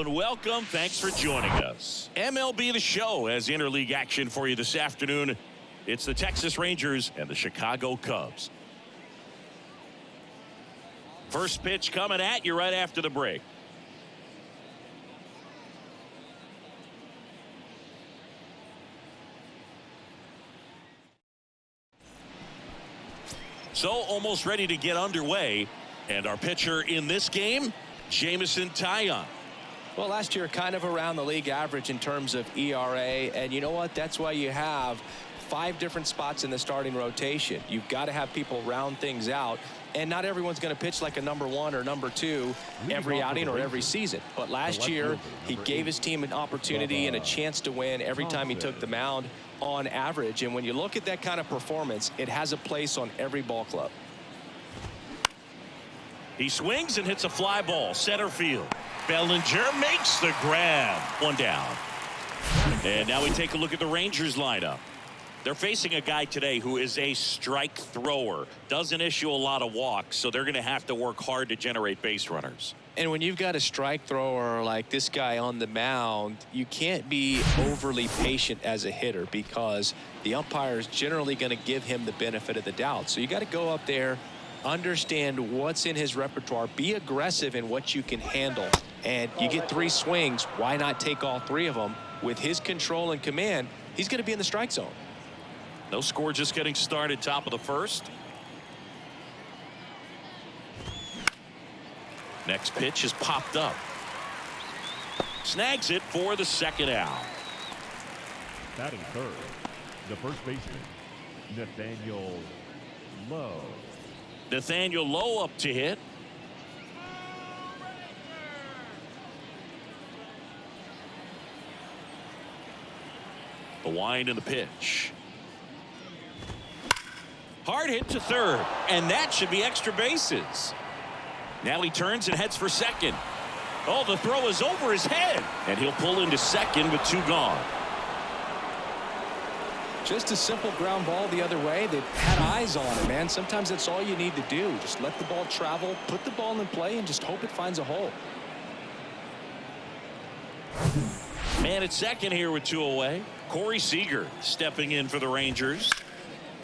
and welcome. Thanks for joining us. MLB The Show has interleague action for you this afternoon. It's the Texas Rangers and the Chicago Cubs. First pitch coming at you right after the break. So almost ready to get underway. And our pitcher in this game, Jameson Taillon. Well, last year kind of around the league average in terms of ERA. And you know what? That's why you have 5 different spots in the starting rotation. You've got to have people round things out. And not everyone's going to pitch like a number 1 or number 2 every outing or every season. But last year, he gave his team an opportunity and a chance to win every time he took the mound on average. And when you look at that kind of performance, it has a place on every ball club. He swings and hits a fly ball center field. Bellinger makes the grab. 1 down. And now we take a look at the Rangers lineup. They're facing a guy today who is a strike thrower, doesn't issue a lot of walks, so they're going to have to work hard to generate base runners. And when you've got a strike thrower like this guy on the mound, you can't be overly patient as a hitter because the umpire is generally going to give him the benefit of the doubt. So you got to go up there, understand what's in his repertoire, be aggressive in what you can handle. And you get 3 swings, why not take all 3 of them? With his control and command, he's going to be in the strike zone. No score, just getting started, top of the first. Next pitch is popped up. Snags it for the second out. Batting third, the first baseman, Nathaniel Lowe. Nathaniel Lowe up to hit. The wind and the pitch. Hard hit to third, and that should be extra bases. Now he turns and heads for second. Oh, the throw is over his head, and he'll pull into second with 2 gone. Just a simple ground ball the other way that had eyes on it, man. Sometimes that's all you need to do. Just let the ball travel, put the ball in play, and just hope it finds a hole. Man at second here with 2 away. Corey Seager stepping in for the Rangers.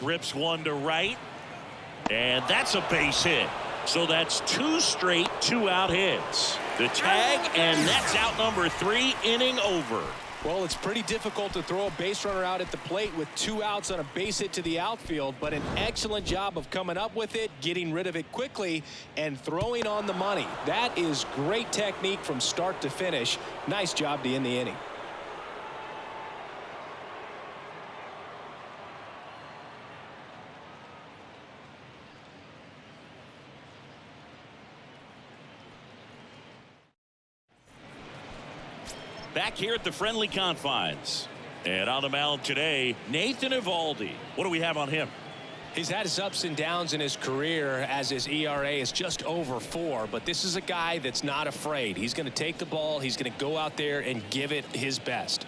Rips one to right. And that's a base hit. So that's 2 straight 2-out hits. The tag, and that's out number 3, inning over. Well, it's pretty difficult to throw a base runner out at the plate with 2 outs on a base hit to the outfield, but an excellent job of coming up with it, getting rid of it quickly, and throwing on the money. That is great technique from start to finish. Nice job to end the inning. Back here at the friendly confines. And on the mound today, Nathan Eovaldi. What do we have on him? He's had his ups and downs in his career as his ERA is just over 4. But this is a guy that's not afraid. He's going to take the ball. He's going to go out there and give it his best.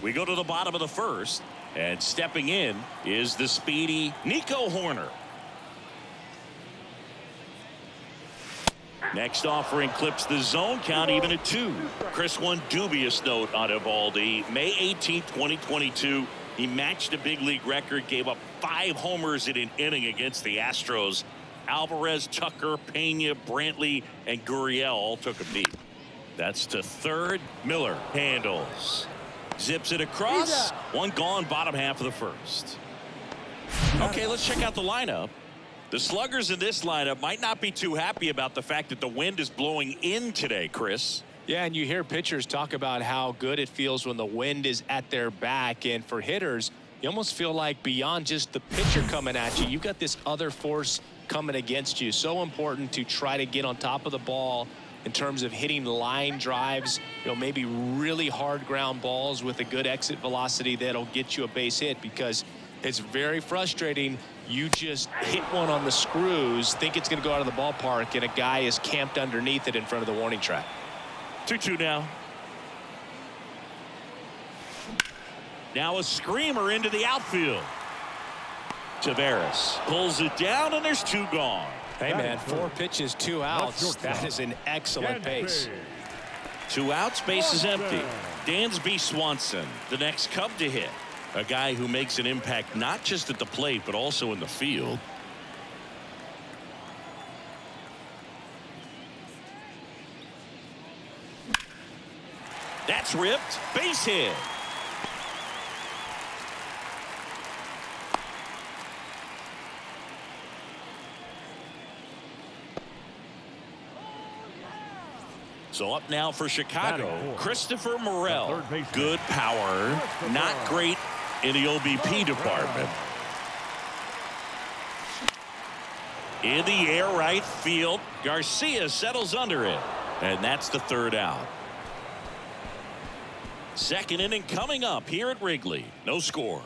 We go to the bottom of the first. And stepping in is the speedy Nico Hoerner. Next offering clips the zone count even at 2. Chris, one dubious note on Eovaldi. May 18, 2022, he matched a big league record, gave up 5 homers in an inning against the Astros. Alvarez, Tucker, Pena, Brantley, and Gurriel all took a beat. That's to third. Miller handles. Zips it across. 1 gone, bottom half of the first. Okay, let's check out the lineup. The sluggers in this lineup might not be too happy about the fact that the wind is blowing in today, Chris. Yeah, and you hear pitchers talk about how good it feels when the wind is at their back. And for hitters, you almost feel like beyond just the pitcher coming at you, you've got this other force coming against you. So important to try to get on top of the ball in terms of hitting line drives, maybe really hard ground balls with a good exit velocity that'll get you a base hit, because it's very frustrating. You just hit one on the screws, think it's going to go out of the ballpark, and a guy is camped underneath it in front of the warning track. 2-2 now. Now a screamer into the outfield. Taveras pulls it down, and there's 2 gone. Hey, man, 4 pitches, 2 outs. That is an excellent pace. 2 outs, base is empty. Dansby Swanson, the next Cub to hit. A guy who makes an impact not just at the plate, but also in the field. That's ripped. Base hit. So up now for Chicago, Christopher Morel. Good power, not great in the OBP department. In the air, right field. Garcia settles under it, and that's the 3rd out. 2nd inning coming up here at Wrigley. No score.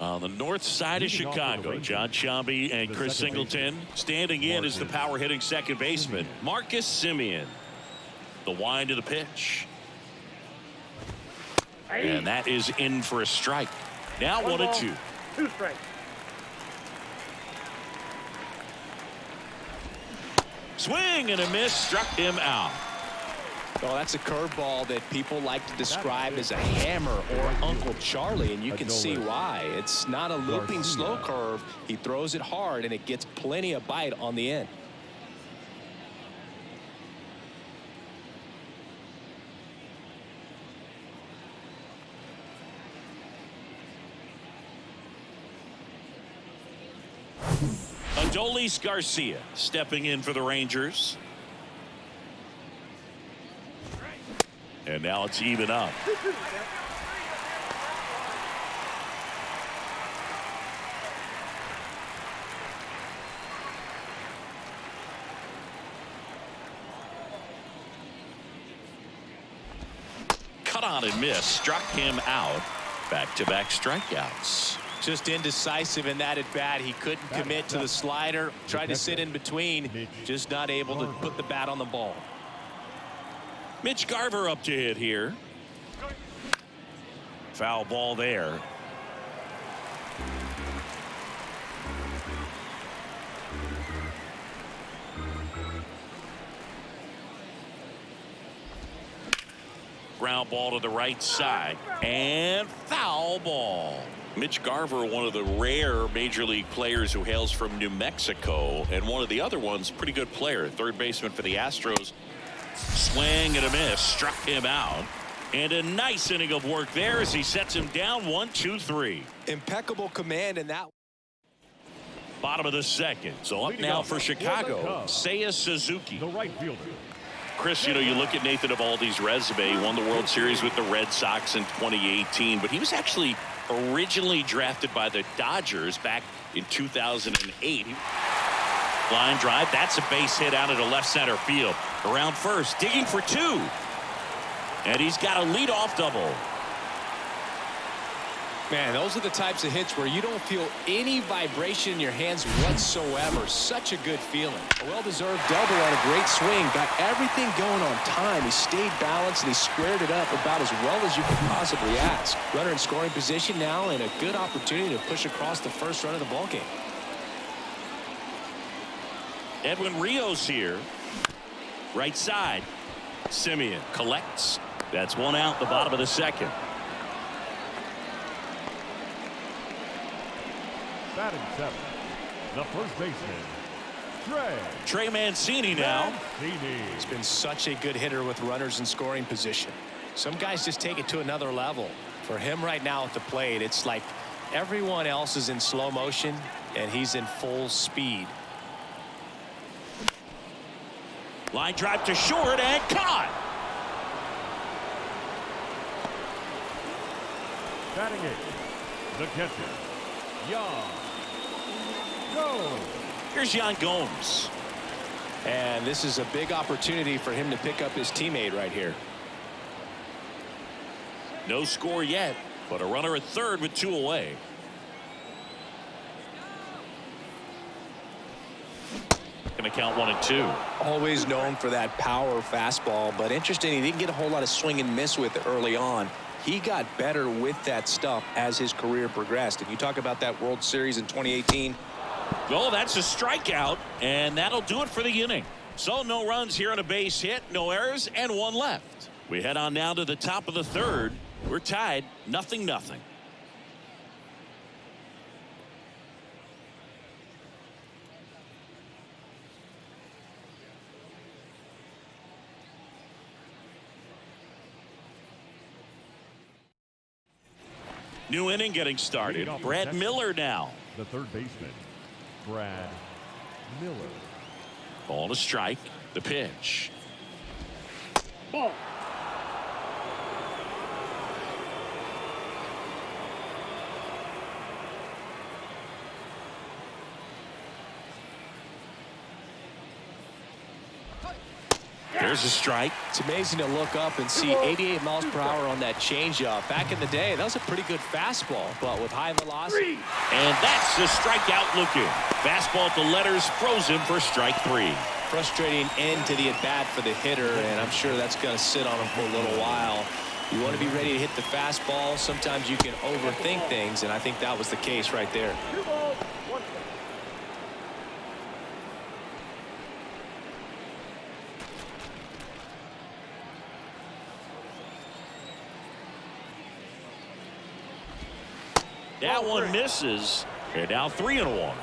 On the north side of Chicago, John Sciambi and Chris Singleton. Standing in is the power hitting second baseman, Marcus Semien. The wind of the pitch. And that is in for a strike. Now 1-2. 2 strikes. Swing and a miss, struck him out. Well, that's a curveball that people like to describe as a hammer or Uncle Charlie, and you can see why. It's not a looping slow curve. He throws it hard, and it gets plenty of bite on the end. Adolis Garcia stepping in for the Rangers. And now it's even up. Cut on and miss, struck him out. Back-to-back strikeouts. Just indecisive in that at bat. He couldn't commit to the slider. Tried to sit in between. Just not able to put the bat on the ball. Mitch Garver up to hit here. Foul ball there. Ground ball to the right side. And foul ball. Mitch Garver, one of the rare major league players who hails from New Mexico. And one of the other ones, pretty good player. 3rd baseman for the Astros. Swing and a miss, struck him out. And a nice inning of work there as he sets him down 1-2-3. Impeccable command in that. Bottom of the 2nd. So up now for Chicago, Seiya Suzuki. The right fielder. Chris, you know, you look at Nathan Eovaldi's resume. He won the World Series with the Red Sox in 2018, but he was actually originally drafted by the Dodgers back in 2008. Line drive, that's a base hit out into left center field. Around first, digging for 2. And he's got a leadoff double. Man, those are the types of hits where you don't feel any vibration in your hands whatsoever. Such a good feeling. A well-deserved double on a great swing. Got everything going on time. He stayed balanced and he squared it up about as well as you could possibly ask. Runner in scoring position now and a good opportunity to push across the first run of the ballgame. Edwin Rios here. Right side. Semien collects. That's 1 out, the bottom of the 2nd. Batting 7th, the first baseman, Trey Mancini now. He's been such a good hitter with runners in scoring position. Some guys just take it to another level. For him right now at the plate, it's like everyone else is in slow motion and he's in full speed. Line drive to short and caught. Batting 8th, the catcher, Here's Yan Gomes. And this is a big opportunity for him to pick up his teammate right here. No score yet, but a runner at 3rd with 2 away. Going to count 1-2. Always known for that power fastball, but interesting, he didn't get a whole lot of swing and miss with it early on. he got better with that stuff as his career progressed. And you talk about that World Series in 2018. Oh, that's a strikeout, and that'll do it for the inning. So no runs here on a base hit, no errors, and one left. We head on now to the top of the third. We're tied 0-0. New inning getting started. Brad Miller now. The third baseman, Brad Miller. Ball to strike. The pitch. Ball. There's a strike. It's amazing to look up and see 88 miles per hour on that changeup. Back in the day, that was a pretty good fastball, but with high velocity. And that's the strikeout looking. Fastball to letters, throws him for strike 3. Frustrating end to the at-bat for the hitter, and I'm sure that's going to sit on him for a little while. You want to be ready to hit the fastball. Sometimes you can overthink things, and I think that was the case right there. That one misses. And now 3-1.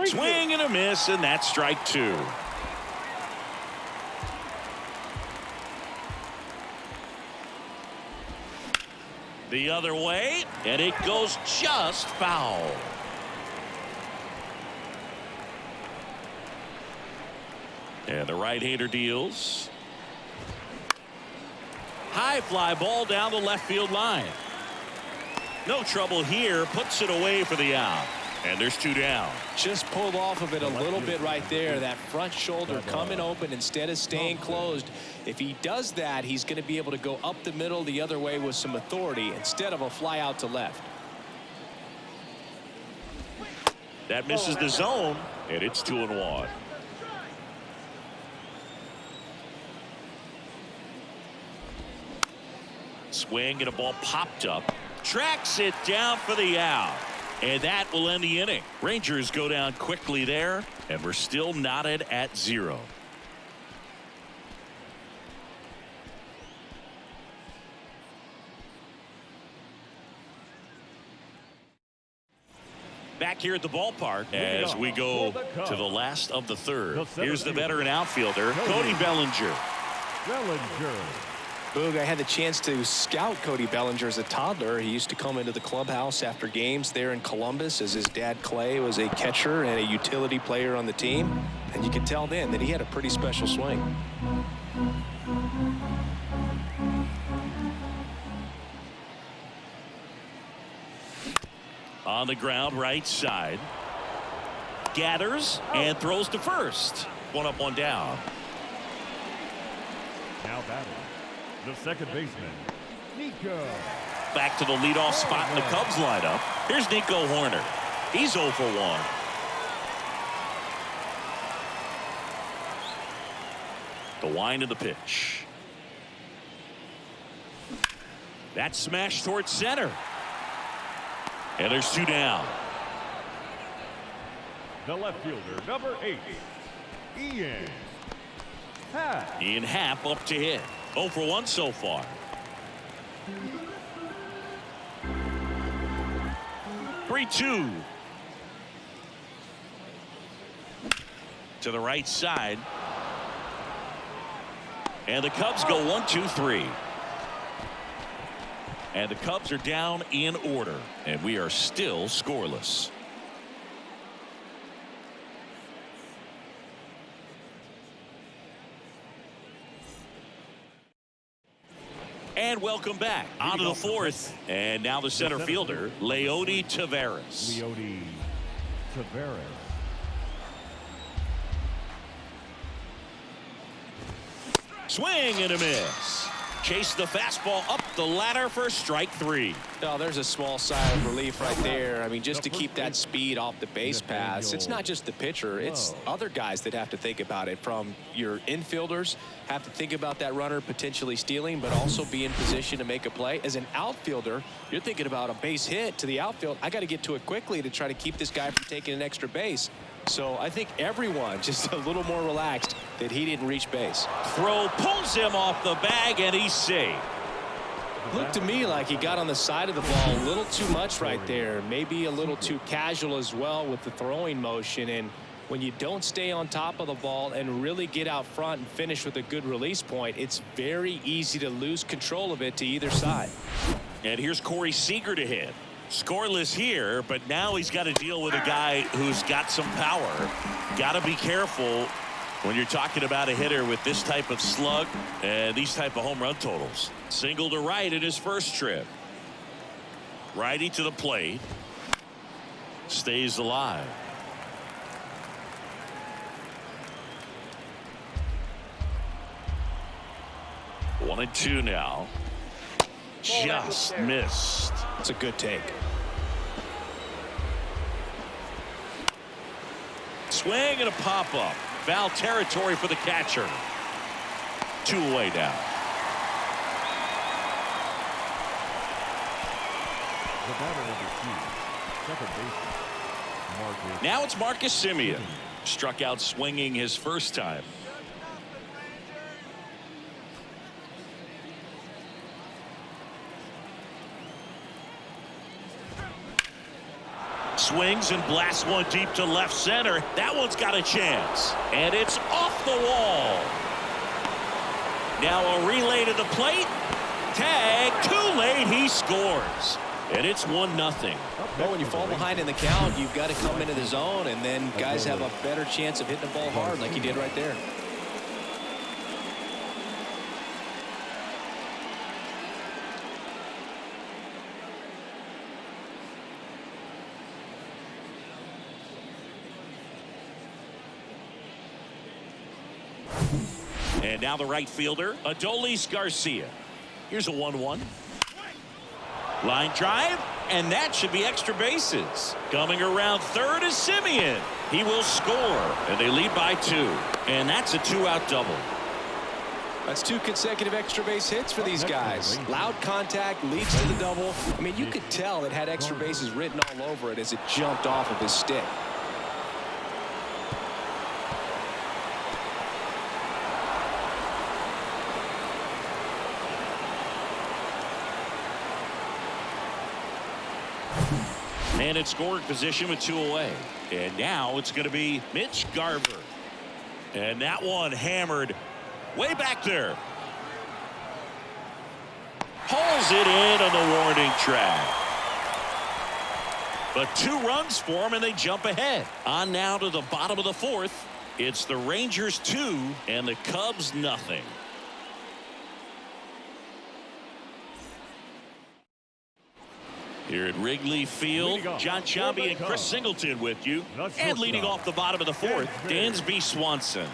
Swing and a miss, and that's strike 2. The other way, and it goes just foul. And the right-hander deals. High fly ball down the left field line. No trouble here. Puts it away for the out. And there's 2 down. Just pulled off of it a little bit right there. That front shoulder coming open instead of staying closed. If he does that, he's going to be able to go up the middle the other way with some authority instead of a fly out to left. That misses the zone, and it's 2-1. Swing and a ball popped up. Tracks it down for the out. And that will end the inning. Rangers go down quickly there, and we're still knotted at 0. Back here at the ballpark as we go to the last of the third. Here's the veteran outfielder, Cody Bellinger. Boog, I had the chance to scout Cody Bellinger as a toddler. He used to come into the clubhouse after games there in Columbus as his dad Clay was a catcher and a utility player on the team. And you could tell then that he had a pretty special swing. On the ground, right side. Gathers and throws to first. 1 up, 1 down. Now batting, the second baseman, Nico. Back to the leadoff spot in the Cubs lineup. Here's Nico Horner. He's 0 for 1. The wind of the pitch. That's smashed towards center. And there's 2 down. The left fielder, number 8, Ian Happ. Ian Happ up to hit. 0 for 1 so far. 3-2. To the right side. And the Cubs go 1-2-3. And the Cubs are down in order. And we are still scoreless. And welcome back. On to the fourth. And now the center fielder, Leody Taveras. Leody Taveras. Swing and a miss. Chase the fastball up the ladder for strike 3. Oh, there's a small sigh of relief right there. I mean, just to keep that speed off the base paths. It's not just the pitcher. It's other guys that have to think about it. From your infielders have to think about that runner potentially stealing, but also be in position to make a play. As an outfielder, you're thinking about a base hit to the outfield. I got to get to it quickly to try to keep this guy from taking an extra base. So I think everyone just a little more relaxed that he didn't reach base. Throw pulls him off the bag, and he's safe. Looked to me like he got on the side of the ball a little too much right there. Maybe a little too casual as well with the throwing motion. And when you don't stay on top of the ball and really get out front and finish with a good release point, it's very easy to lose control of it to either side. And here's Corey Seager to hit. Scoreless here, but now he's got to deal with a guy who's got some power. Got to be careful when you're talking about a hitter with this type of slug and these type of home run totals. Single to right in his first trip. Righty to the plate. Stays alive. One and two now. Just missed. It's a good take. Swing and a pop-up. Foul territory for the catcher. 2 away now. The batter number 2, second baseman, Marcus. Now it's Marcus Semien. Struck out swinging his first time. Swings and blasts one deep to left center. That one's got a chance. And it's off the wall. Now a relay to the plate. Tag. Too late. He scores. And it's 1-0. Well, when you fall behind in the count, you've got to come into the zone, and then guys have a better chance of hitting the ball hard like he did right there. And now the right fielder, Adolis Garcia. Here's a 1-1. Line drive, and that should be extra bases. Coming around third is Semien. He will score, and they lead by 2. And that's a 2-out double. That's 2 consecutive extra base hits for these guys. Loud contact leads to the double. I mean, you could tell it had extra bases written all over it as it jumped off of his stick. And it's scoring position with 2 away. And now it's going to be Mitch Garver. And that one hammered way back there. Pulls it in on the warning track. But 2 runs for him, and they jump ahead. On now to the bottom of the 4th. It's the Rangers 2 and the Cubs nothing. Here at Wrigley Field, John Sciambi and Chris Singleton with you. And leading off the bottom of the 4th, Dansby Swanson.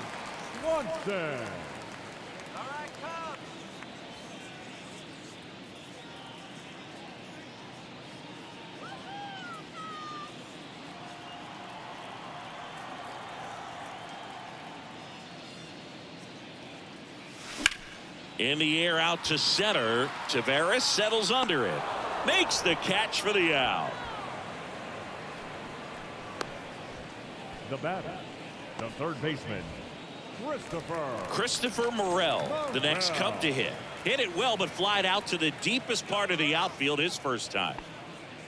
In the air out to center. Tavares settles under it. Makes the catch for the out. The batter, the third baseman, Christopher Morel, the next Cub to hit. Hit it well, but flied out to the deepest part of the outfield his first time.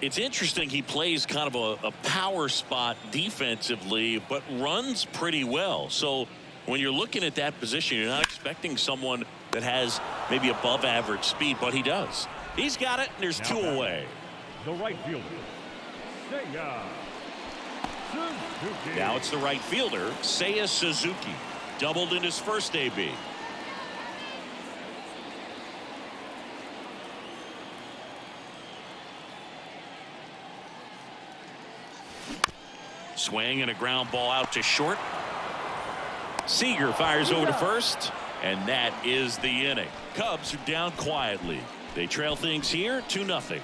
It's interesting he plays kind of a power spot defensively, but runs pretty well. So when you're looking at that position, you're not expecting someone that has maybe above average speed, but he does. He's got it, and there's 2 away. The right fielder, Now it's the right fielder, Seiya Suzuki. Doubled in his first AB. Swing and a ground ball out to short. Seager fires over to first. And that is the inning. Cubs are down quietly. They trail things here 2-0.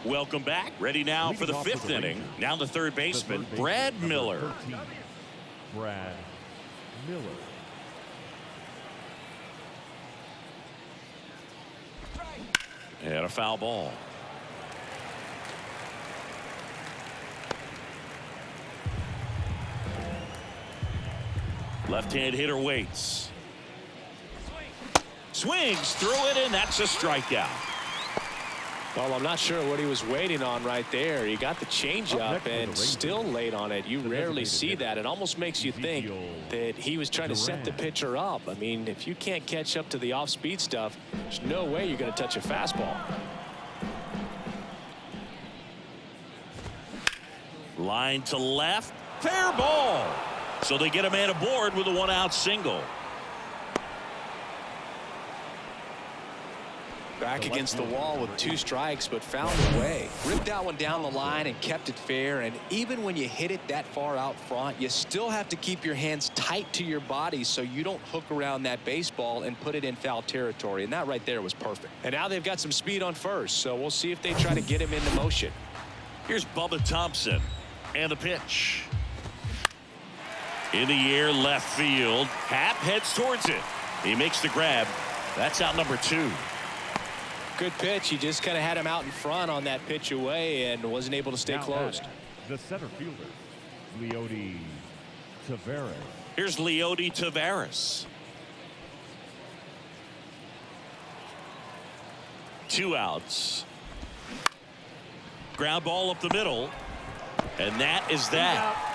Welcome back. Ready now for the fifth inning. Now the third baseman, Brad Miller. Brad Miller. And a foul ball. Left-hand hitter waits. Swings through it, and that's a strikeout. Well, I'm not sure what he was waiting on right there. He got the changeup and still late on it. You rarely see that. It almost makes you think that he was trying to set the pitcher up. I mean, if you can't catch up to the off-speed stuff, there's no way you're going to touch a fastball. Line to left. Fair ball. So they get a man aboard with a one-out single. Back against the wall with 2 strikes, but found a way. Ripped that one down the line and kept it fair. And even when you hit it that far out front, you still have to keep your hands tight to your body so you don't hook around that baseball and put it in foul territory. And that right there was perfect. And now they've got some speed on first, so we'll see if they try to get him into motion. Here's Bubba Thompson. And the pitch. In the air, left field. Happ heads towards it. He makes the grab. That's out number 2. Good pitch. He just kind of had him out in front on that pitch away and wasn't able to stay closed. The center fielder, Leody Taveras. Here's Leody Taveras. 2 outs. Ground ball up the middle. And that is that.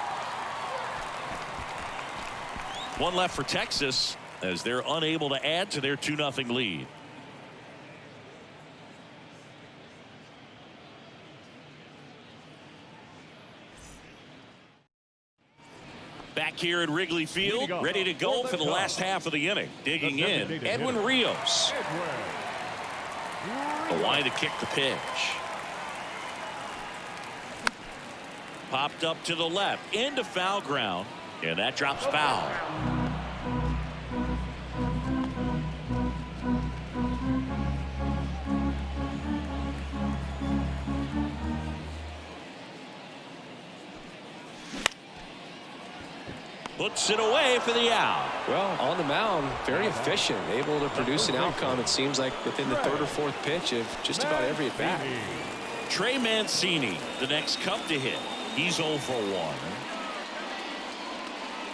1 left for Texas as they're unable to add to their 2-0 lead. Back here at Wrigley Field, ready to go for the last half of the inning. Digging in, Edwin Rios. The line to kick the pitch. Popped up to the left, into foul ground, and that drops foul. Puts it away for the out. Well, on the mound, very efficient, able to produce an outcome, it seems like, within the 3rd or 4th pitch of just about every at bat. Trey Mancini, the next Cub to hit. He's 0 for 1.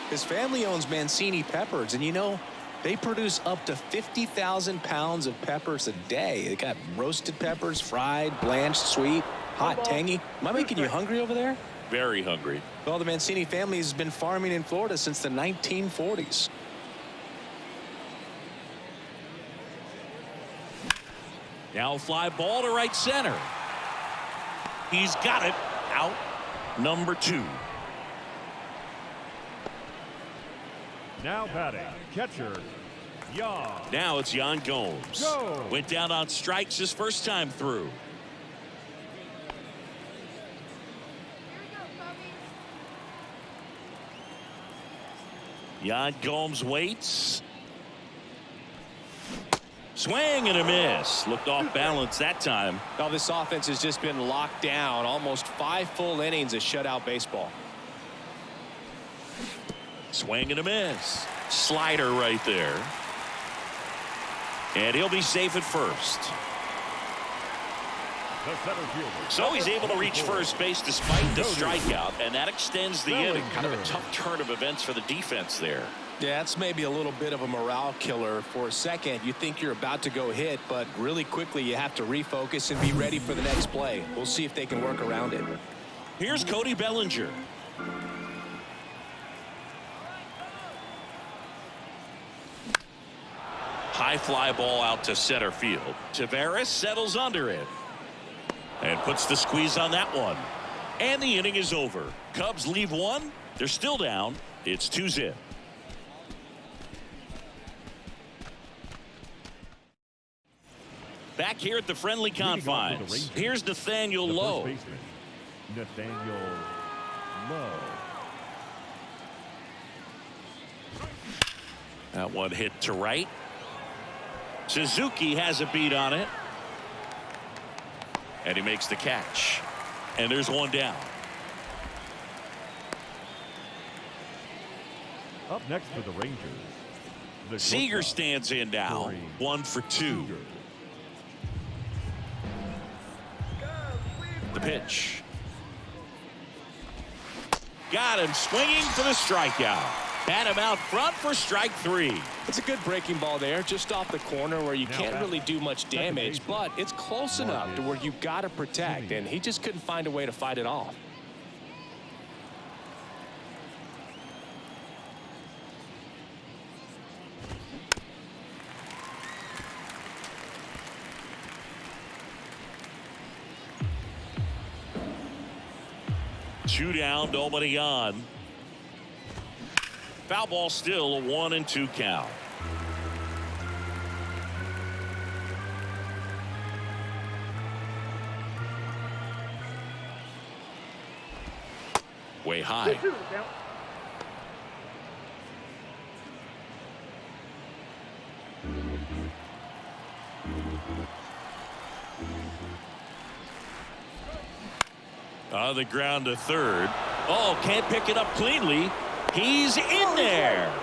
His family owns Mancini Peppers, and you know, they produce up to 50,000 pounds of peppers a day. They got roasted peppers, fried, blanched, sweet, hot, tangy. Am I making you hungry over there? Very hungry. Well, the Mancini family has been farming in Florida since the 1940s. Now fly ball to right center. He's got it. Out number 2. Now batting, catcher, Yan. Now it's Yan Gomes. Went down on strikes his first time through. Yan Gomes waits. Swing and a miss. Looked off balance that time. Well, this offense has just been locked down. Almost 5 full innings of shutout baseball. Swing and a miss. Slider right there. And he'll be safe at first. So he's able to reach first base despite the strikeout, and that extends the inning. Kind of a tough turn of events for the defense there. Yeah, it's maybe a little bit of a morale killer. For a second, you think you're about to go hit, but really quickly you have to refocus and be ready for the next play. We'll see if they can work around it. Here's Cody Bellinger. High fly ball out to center field. Taveras settles under it and puts the squeeze on that one. And the inning is over. Cubs leave 1. They're still down. It's 2-0. Back here at the friendly confines, here's Nathaniel Lowe. Nathaniel Lowe. That one hit to right. Suzuki has a beat on it. And he makes the catch. And there's one down. Up next for the Rangers, the Seager shortstop, stands in now. 1 for 2. Seager. The pitch. Got him swinging for the strikeout. Had him out front for strike 3. It's a good breaking ball there, just off the corner where you can't really do much damage, but it's close enough to where you've got to protect, and he just couldn't find a way to fight it off. Two down, nobody on. Foul ball, still a 1-2 count. Way high. On the ground to third. Oh, can't pick it up cleanly. He's in there.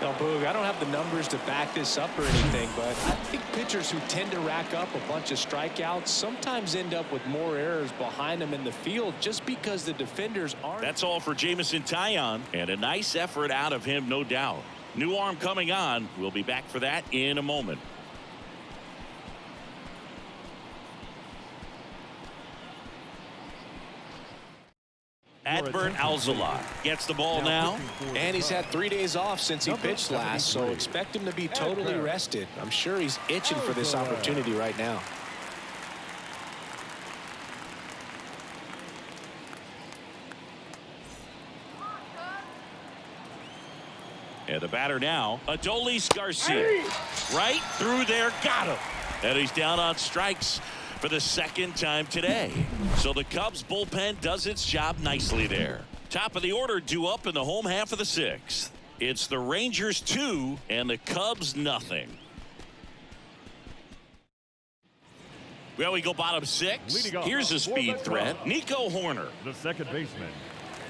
Now, Boog, I don't have the numbers to back this up or anything, but I think pitchers who tend to rack up a bunch of strikeouts sometimes end up with more errors behind them in the field just because the defenders aren't. That's all for Jamison Taillon, and a nice effort out of him, no doubt. New arm coming on. We'll be back for that in a moment. Adbert Alzolay gets the ball now. And he's had 3 days off since he pitched last, so expect him to be totally rested. I'm sure he's itching for this opportunity right now. And the batter now, Adolis Garcia. Right through there, got him. And he's down on strikes for the second time today. So the Cubs bullpen does its job nicely there. Top of the order due up in the home half of the 6th. It's the Rangers 2 and the Cubs nothing. Well, we go bottom 6. Here's a speed threat. Nico Hoerner. The second baseman,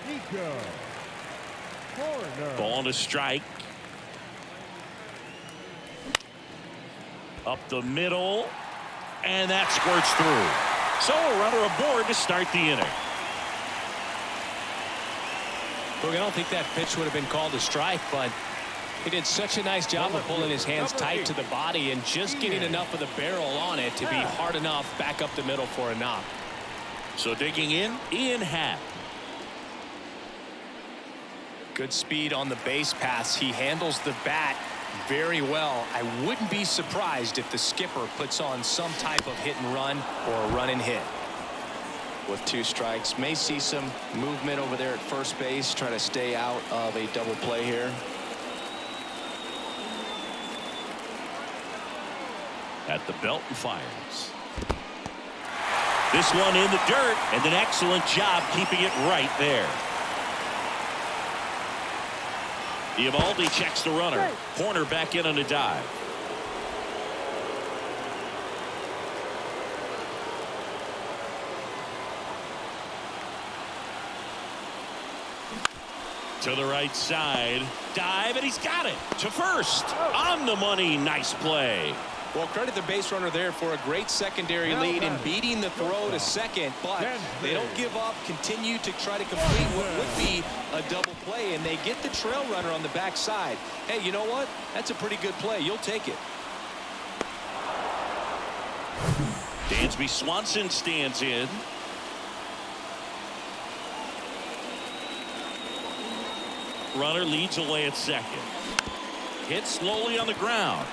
Nico Hoerner. Ball on a strike. Up the middle. And that squirts through. So a runner aboard to start the inning. Look, I don't think that pitch would have been called a strike, but he did such a nice job of pulling his hands tight to the body and just getting enough of the barrel on it to be hard enough back up the middle for a knock. So digging in, Ian Happ. Good speed on the base pass. He handles the bat very well. I wouldn't be surprised if the skipper puts on some type of hit and run or a run and hit. With 2 strikes, may see some movement over there at first base, try to stay out of a double play here. At the belt and fires. This one in the dirt, and an excellent job keeping it right there. Eovaldi checks the runner. Corner back in on a dive. To the right side. Dive, and he's got it. To first. On the money. Nice play. Well, credit the base runner there for a great secondary lead and beating the throw to second, but they don't give up, continue to try to complete what would be a double play, and they get the trail runner on the backside. Hey, you know what? That's a pretty good play. You'll take it. Dansby Swanson stands in. Runner leads away at second. Hit slowly on the ground.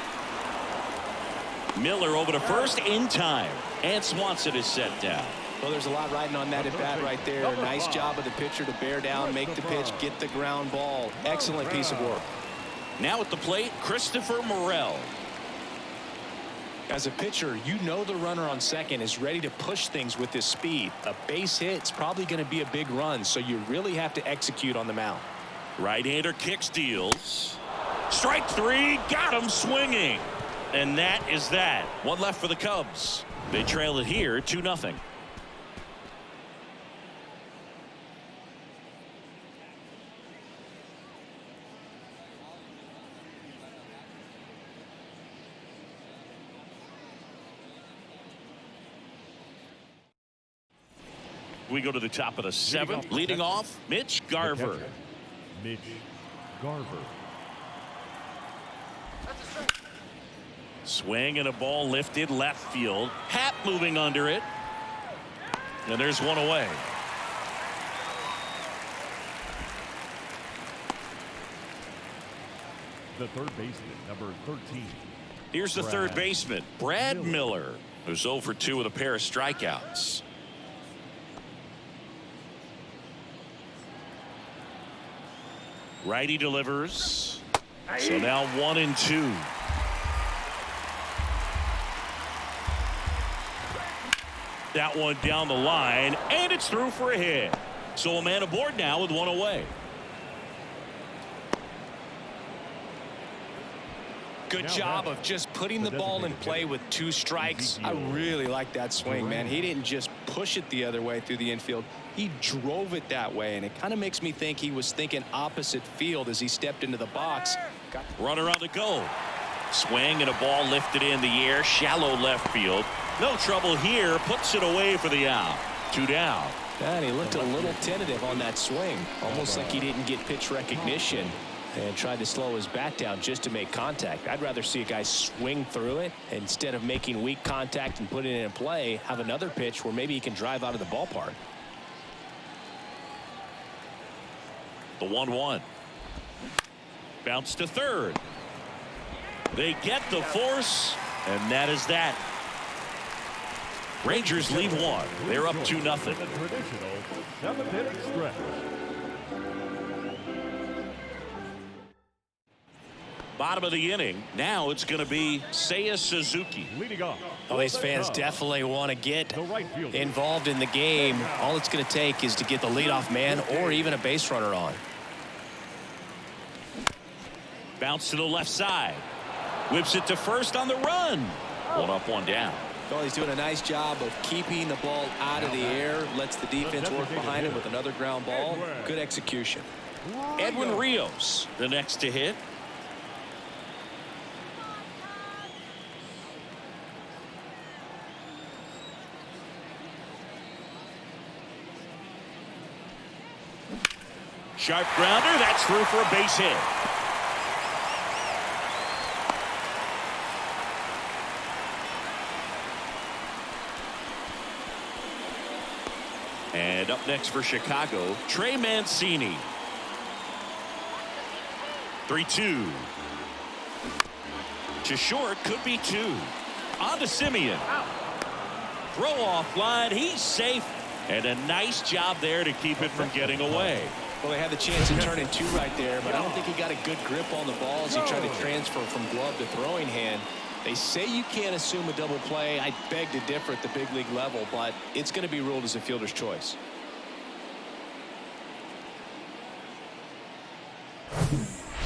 Miller over to first in time, and Swanson is set down. Well, there's a lot riding on that at bat right there. Nice job of the pitcher to bear down, make the pitch, get the ground ball. Excellent piece of work. Now at the plate, Christopher Morel. As a pitcher, you know the runner on second is ready to push things with his speed. A base hit is probably going to be a big run, so you really have to execute on the mound. Right-hander kicks, deals. Strike three, got him swinging. And that is that. One left for the Cubs. They trail it here 2-0. We go to the top of the seventh. Leading off, Mitch Garver. Mitch Garver. Swing and a ball lifted left field. Happ moving under it. And there's one away. The third baseman, number 13. Here's the third baseman, Brad Miller, who's 0 for 2 with a pair of strikeouts. Righty delivers. So now 1-2. That one down the line, and it's through for a hit. So a man aboard now with one away. Good job of just putting the ball in play with 2 strikes. I really like that swing, man. He didn't just push it the other way through the infield. He drove it that way, and it kind of makes me think he was thinking opposite field as he stepped into the box. Runner on the go. Swing and a ball lifted in the air, shallow left field. No trouble here, puts it away for the out. 2 down. And he looked a little tentative on that swing, almost like he didn't get pitch recognition and tried to slow his bat down just to make contact. I'd rather see a guy swing through it instead of making weak contact and putting it in play. Have another pitch where maybe he can drive out of the ballpark. The 1-1. Bounce to third. They get the force, and that is that. Rangers lead 1. They're up 2-0. Traditional 7th-inning stretch. Bottom of the inning. Now it's going to be Seiya Suzuki. Leading off. Well, these fans definitely want to get involved in the game. All it's going to take is to get the leadoff man or even a base runner on. Bounce to the left side. Whips it to first on the run. 1 up, 1 down. Well, he's doing a nice job of keeping the ball out of the air. Lets the defense work behind him with another ground ball. Good execution. Edwin Rios, the next to hit. Sharp grounder. That's through for a base hit. And up next for Chicago, Trey Mancini. 3-2. To short, could be 2. On to Simeon. Throw off line. He's safe. And a nice job there to keep it from getting away. Well, they had the chance to turn in 2 right there, but I don't think he got a good grip on the ball as he tried to transfer from glove to throwing hand. They say you can't assume a double play. I beg to differ at the big league level, but it's going to be ruled as a fielder's choice.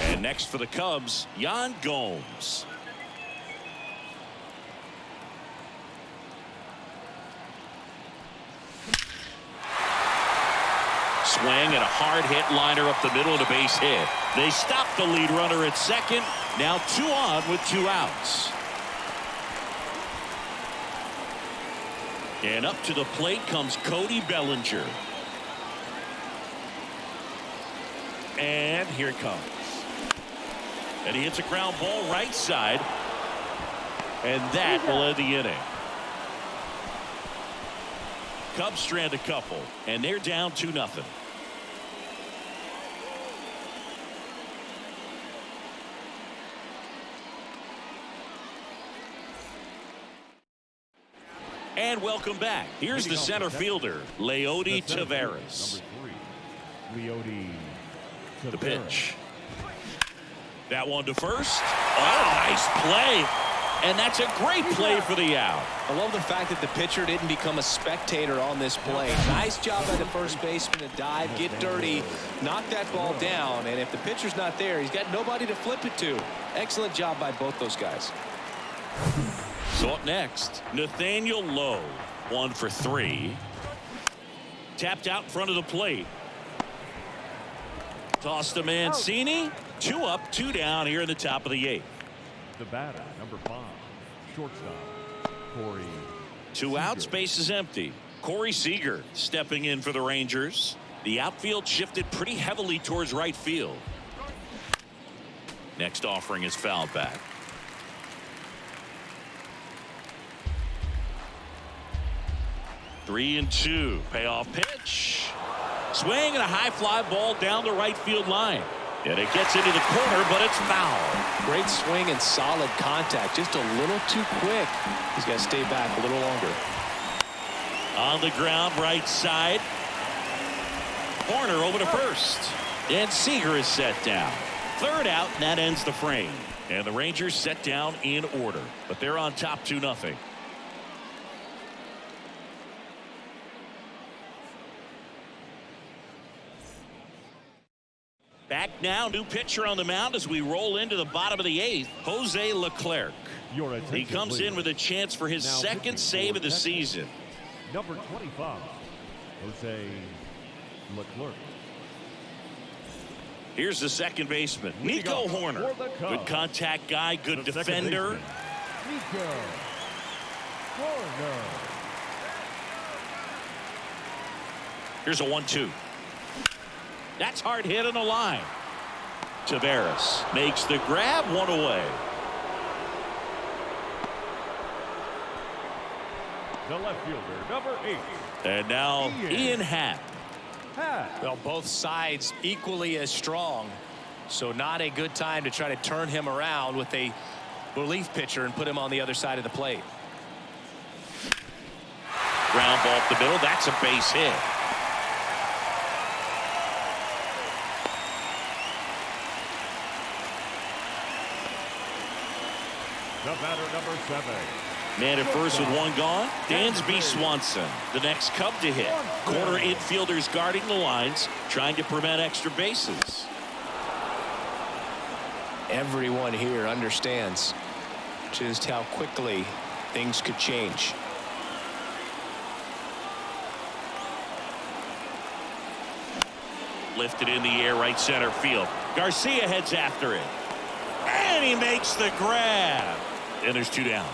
And next for the Cubs, Yan Gomes. Swing and a hard hit liner up the middle and a base hit. They stop the lead runner at second. Now 2 on with 2 outs. And up to the plate comes Cody Bellinger. And here it comes. And he hits a ground ball right side. And that will end the inning. Cubs strand a couple, and they're down 2-0. And welcome back. Here's the center fielder, Leody Taveras. Number 3, Leody Taveras. The pitch. That one to first. Oh, nice play. And that's a great play for the out. I love the fact that the pitcher didn't become a spectator on this play. Nice job by the first baseman to dive, get dirty, knock that ball down. And if the pitcher's not there, he's got nobody to flip it to. Excellent job by both those guys. So up next, Nathaniel Lowe, 1 for 3. Tapped out in front of the plate. Tossed to Mancini. 2 up, 2 down here in the top of the 8th. The batter, number 5, shortstop, Corey. 2 outs, base is empty. Corey Seager stepping in for the Rangers. The outfield shifted pretty heavily towards right field. Next offering is fouled back. Three and 2. Payoff pitch. Swing and a high fly ball down the right field line. And it gets into the corner, but it's foul. Great swing and solid contact. Just a little too quick. He's got to stay back a little longer. On the ground, right side. Corner over to first. And Seager is set down. 3rd out, and that ends the frame. And the Rangers set down in order. But they're on top 2-0. Back now, new pitcher on the mound as we roll into the bottom of the 8th, Jose Leclerc. He comes in with a chance for his second save of the season. Number 25, Jose Leclerc. Here's the second baseman, Nico Horner. Good contact guy, good defender. Nico Horner. Here's a 1-2. That's hard hit on the line. Taveras makes the grab, 1 away. The left fielder, number 8. And now Ian Happ. Well, both sides equally as strong. So not a good time to try to turn him around with a relief pitcher and put him on the other side of the plate. Ground ball up the middle. That's a base hit. The batter, number 7. Man at first with 1 gone. Dansby Swanson, the next Cub to hit. Corner infielders guarding the lines, trying to prevent extra bases. Everyone here understands just how quickly things could change. Lifted in the air, right center field. Garcia heads after it. And he makes the grab. And there's 2 down.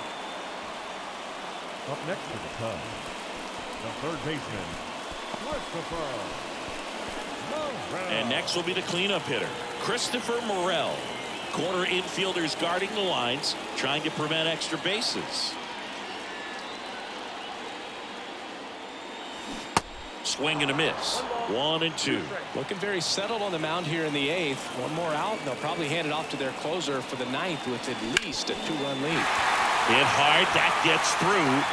Up next to the Cubs, the 3rd baseman, Christopher Morel. And next will be the cleanup hitter, Christopher Morel. Corner infielders guarding the lines, trying to prevent extra bases. Swing and a miss. 1 and 2. Looking very settled on the mound here in the 8th. 1 more out, and they'll probably hand it off to their closer for the 9th with at least a 2-run lead. Hit hard, that gets through.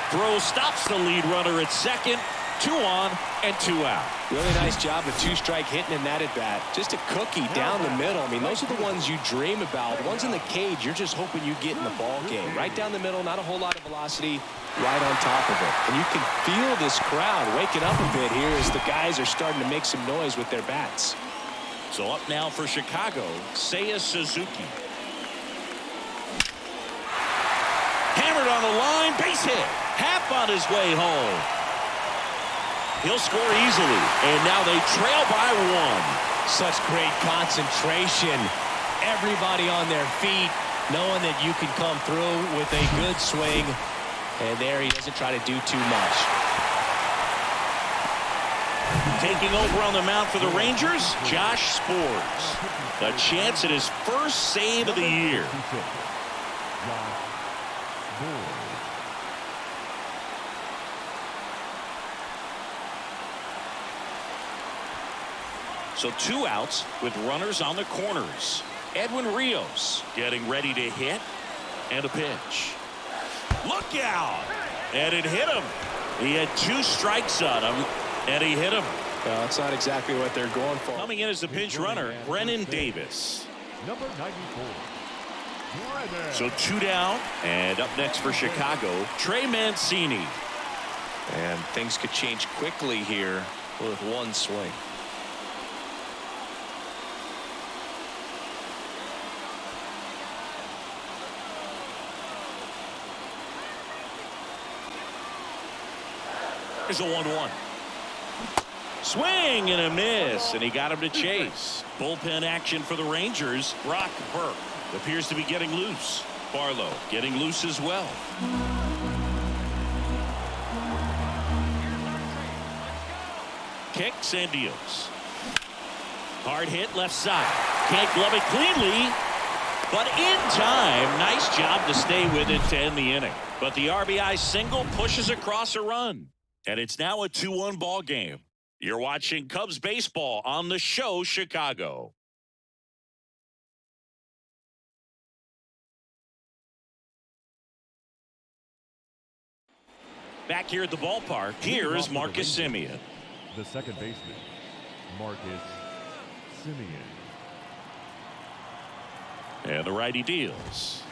Throw stops the lead runner at second. 2 on and 2 out. Really nice job with 2-strike hitting in that at bat. Just a cookie down the middle. I mean, those are the ones you dream about. The ones in the cage, you're just hoping you get in the ball game. Right down the middle, not a whole lot of velocity, right on top of it. And you can feel this crowd waking up a bit here as the guys are starting to make some noise with their bats. So up now for Chicago, Seiya Suzuki. Hammered on the line, base hit. Happ on his way home. He'll score easily, and now they trail by 1. Such great concentration. Everybody on their feet, knowing that you can come through with a good swing. And there he doesn't try to do too much. Taking over on the mound for the Rangers, Josh Sborz. A chance at his first save of the year. So 2 outs with runners on the corners. Edwin Rios getting ready to hit, and a pitch. Look out! And it hit him. He had 2 strikes on him, and he hit him. Well, that's not exactly what they're going for. Coming in as the pinch runner, Brennan Davis. Number 94. Brennan. So 2 down, and up next for Chicago, Trey Mancini. And things could change quickly here with one swing. There's a 1-1. Swing and a miss, and he got him to chase. Bullpen action for the Rangers. Brock Burke appears to be getting loose. Barlow getting loose as well. Kicks and deals. Hard hit left side. Can't glove it cleanly, but in time. Nice job to stay with it to end the inning. But the RBI single pushes across a run. And it's now a 2-1 ball game. You're watching Cubs baseball on the show Chicago. Back here at the ballpark, here is Marcus Semien. The second baseman, Marcus Semien. And the righty deals.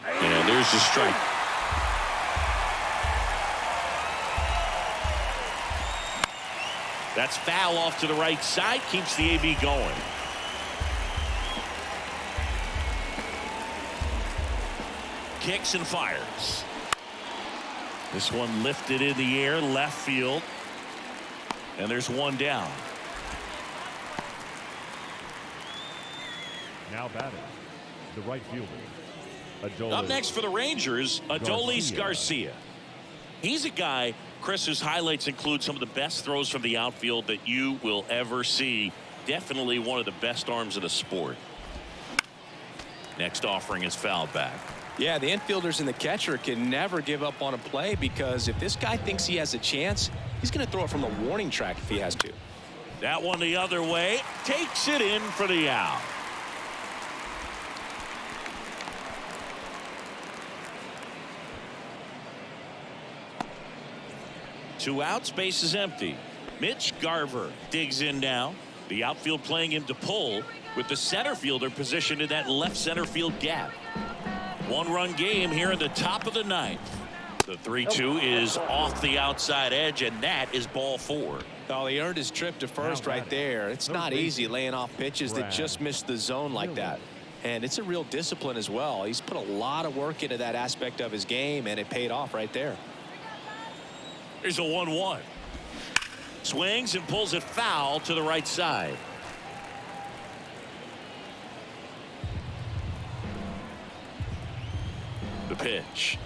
And there's the strike. That's foul off to the right side. Keeps the AB going. Kicks and fires. This one lifted in the air, left field. And there's one down. Now batting, the right fielder, Adolis. Up next for the Rangers, Adolis Garcia. He's a guy, Chris, whose highlights include some of the best throws from the outfield that you will ever see. Definitely one of the best arms of the sport. Next offering is fouled back. Yeah, the infielders and the catcher can never give up on a play, because if this guy thinks he has a chance, he's going to throw it from the warning track if he has to. That one the other way. Takes it in for the out. Two outs, base is empty. Mitch Garver digs in now. The outfield playing him to pull, with the center fielder positioned in that left center field gap. One-run game here in the top of the ninth. The 3-2 is off the outside edge, and that is ball 4. Oh, he earned his trip to first right there. It's not easy laying off pitches that just missed the zone like that. And it's a real discipline as well. He's put a lot of work into that aspect of his game, and it paid off right there. There's a 1-1. Swings and pulls it foul to the right side. The pitch.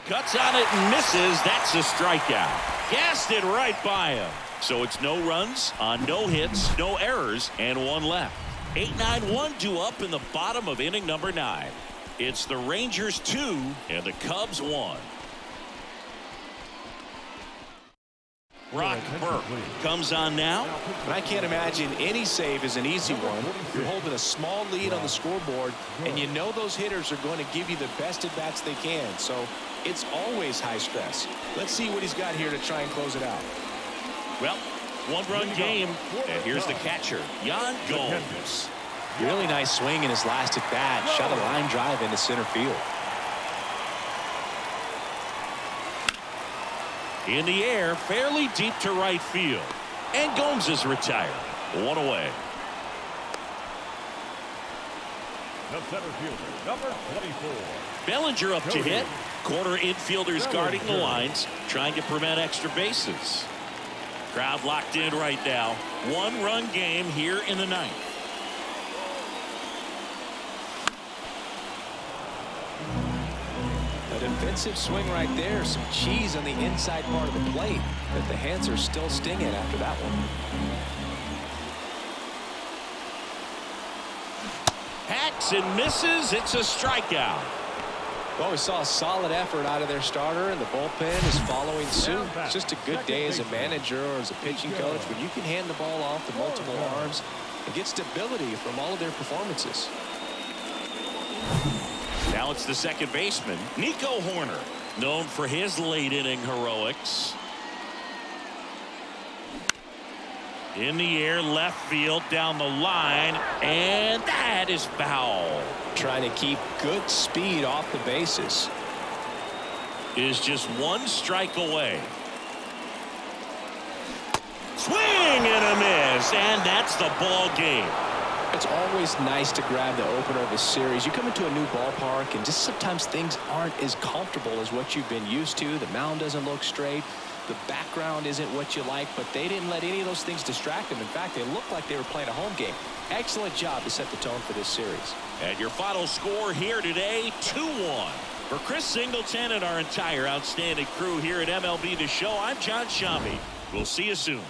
Cuts on it and misses. That's a strikeout. Gassed it right by him. So it's no runs on no hits, no errors, and one left. 8-9-1 due up in the bottom of inning number 9. It's the Rangers 2 and the Cubs 1. Brock Burke comes on now. But I can't imagine any save is an easy one. You're holding a small lead on the scoreboard, and you know those hitters are going to give you the best at bats they can. So it's always high stress. Let's see what he's got here to try and close it out. Well, one-run game, and here's the catcher, Yan Gomes. Really nice swing in his last at bat. Shot a line drive into center field. In the air, fairly deep to right field. And Gomes is retired. One away. The center fielder, number 24. Bellinger up to hit. Corner infielders guarding the lines, trying to prevent extra bases. Crowd locked in right now. One-run game here in the 9th. Defensive swing right there. Some cheese on the inside part of the plate, but the hands are still stinging after that one. Hacks and misses. It's a strikeout. Well, we saw a solid effort out of their starter, and the bullpen is following suit. It's just a good day as a manager or as a pitching coach when you can hand the ball off to multiple arms and get stability from all of their performances. Now it's the second baseman, Nico Horner, known for his late inning heroics. In the air, left field, down the line, and that is foul. Trying to keep good speed off the bases. Is just one strike away. Swing and a miss, and that's the ball game. It's always nice to grab the opener of a series. You come into a new ballpark and just sometimes things aren't as comfortable as what you've been used to. The mound doesn't look straight. The background isn't what you like, but they didn't let any of those things distract them. In fact, they looked like they were playing a home game. Excellent job to set the tone for this series. And your final score here today, 2-1. For Chris Singleton and our entire outstanding crew here at MLB The Show, I'm John Shambi. We'll see you soon.